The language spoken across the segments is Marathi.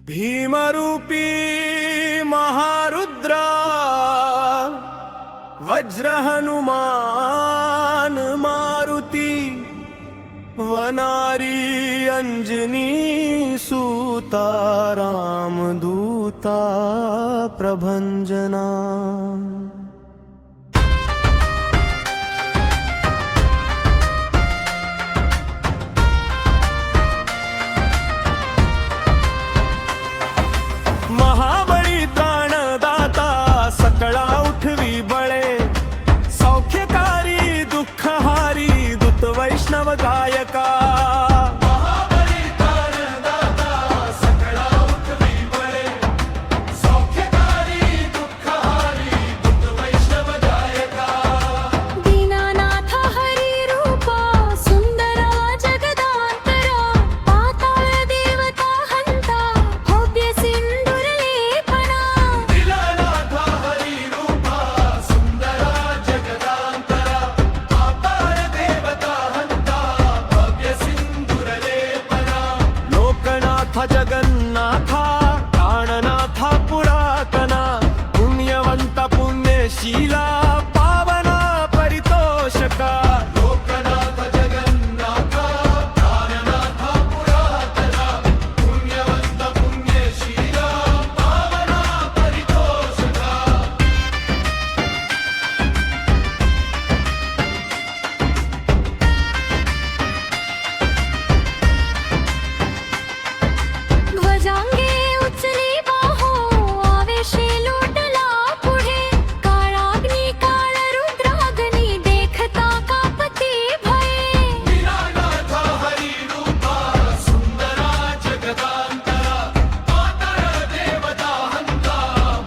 भीमरूपी महारुद्रा वज्र हनुमान मारुती वनारी अंजनी सूता रामदूता प्रभंजना। महाबळी प्राणदाता सकळा उठवी बळे सौख्यकारी दुःखहारी दूत वैष्णव गायका। महाबळी प्राणदाता सकळा उठवी बळे सौख्यकारी दुःखहारी दूत वैष्णव गायका। दीनानाथ हरी रूपा सुंदरा जगदांतरा पाताळ देवता हंता भव्य सिंधुर लेपना। दीनानाथ हरी रूपा सुंदरा जगदांतरा पाताळ देवता हंता भव्य सिंधुर लेपना। लोकनाथ जगन्नाथा प्राणनाथा पुरातना पुण्यवंत पुण्यशीला पावना परितोषका। लोकनाथ जगन्नाथा प्राणनाथा पुरातना पुण्यवंत पुण्यशीला पावना परितोषका। ध्वजांगे उचली बाहो आवेशे लोटला पुढे काळाग्नी काळ रुद्राग्नी देखता कापती भये। दीनानाथ हरी रूपा सुंदरा जगदांतरा पाताळ देवता हंता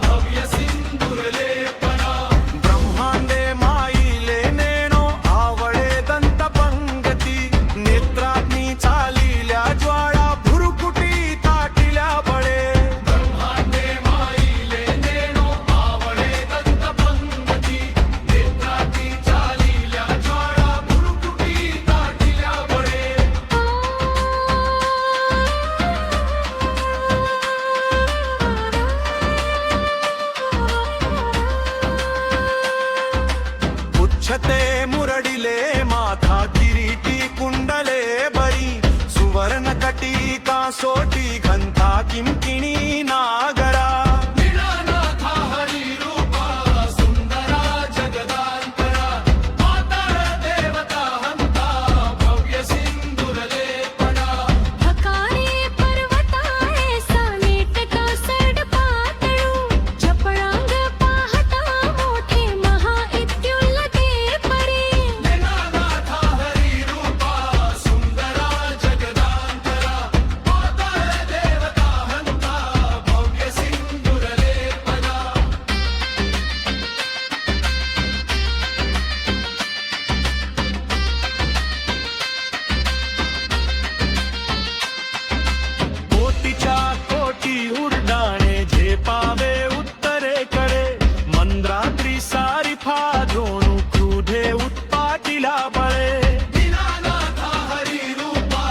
भव्य सिंधुर लेपना। ब्रह्मांडे माईले नेणो आवळे दंत पंगती नेत्राग्नी चालिल्या ज्वाळा भुरुकुटी ताटिल्या बळे। ब्रह्मांडे माईले नेणो आवळे दंत पंगती नेत्राग्नी चालिल्या ज्वाळा भुरुकुटी ताटिल्या बळे। उच्छते मुरडिले माथा किरीटी कुंडले बरी सुवर्ण कटिका सोटी घंटा किंकिणी नागरा। दीनानाथ हरी रूपा सुंदरा जगदांतरा पाताळ देवता हंता भव्य सिंधुर लेपना। हकारे पर्वताळे सानेट कासड पातळू जपळांग पाहता मोठे महा इत्युल्लते परी। दीनानाथ हरी रूपा सुंदरा जगदांतरा पाताळ देवता हंता भव्य सिंधुर लेपना। कोटीच्या कोटी उड्डाणे झेपावे उत्तरेकडे मंद्राद्री सारिफा धोणू क्रुधे उत्पाटिला बळे। दीनानाथ हरी रूपा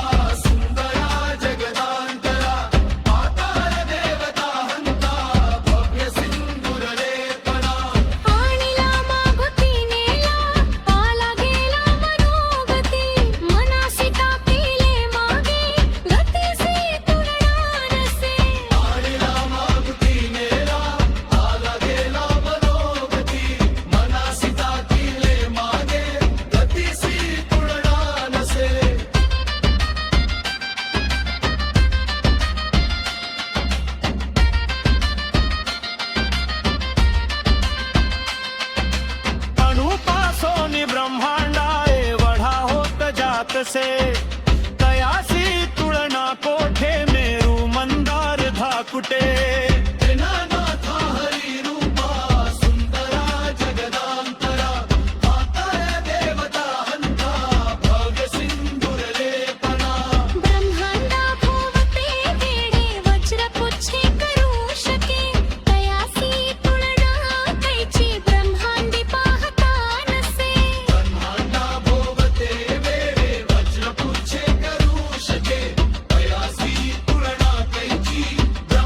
सुंदरा जगदांतरा पाताळ देवता हंता भव्य सिंधुर लेपना। आणिला मागुती नेला पाला गेला मनोगती मनासी टाकिले मागे गतीसी तुरणानसे। आणिला मागुती नेला आला गेला मनोगती मनासी ताकिले मागे गतीसी तुळना नसे। अणुपासोनी ब्रह्मांडाए वढा होत जातसे तयासी तुळना कोठे मेरू मंदार धाकुटे। दीनानाथ हरी रूपा सुंदरा जगदांतरा पाताळ देवता हंता भव्य सिंधुर लेपना। ब्रह्मांडा भोवते वेडे वज्रपुच्छे करू शके तयासी तुलना कैची ब्रह्मांडी पाहता नसे। ब्रह्मांडा भोवते वेडे वज्रपुच्छे करू शके तयासी तुळना कैची ब्रह्मांडी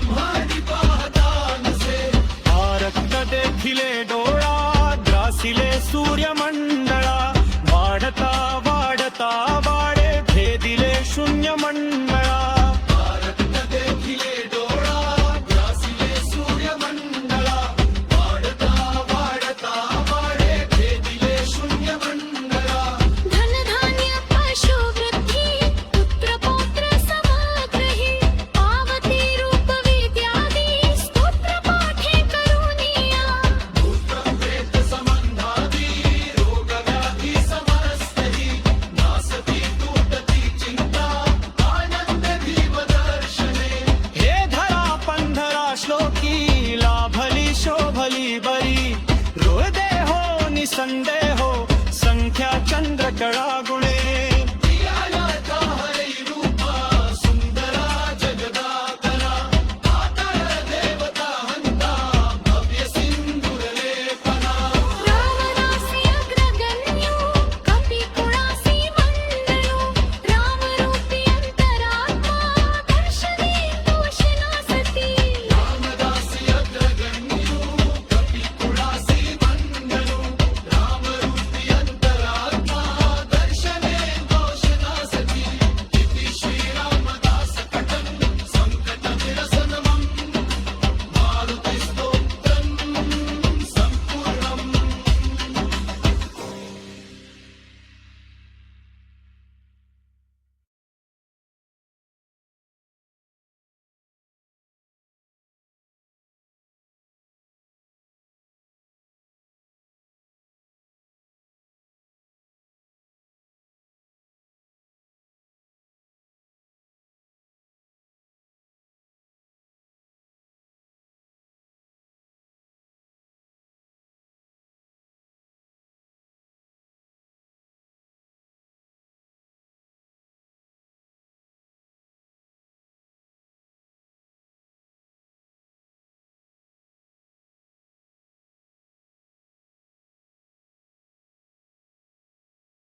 ब्रह्मांड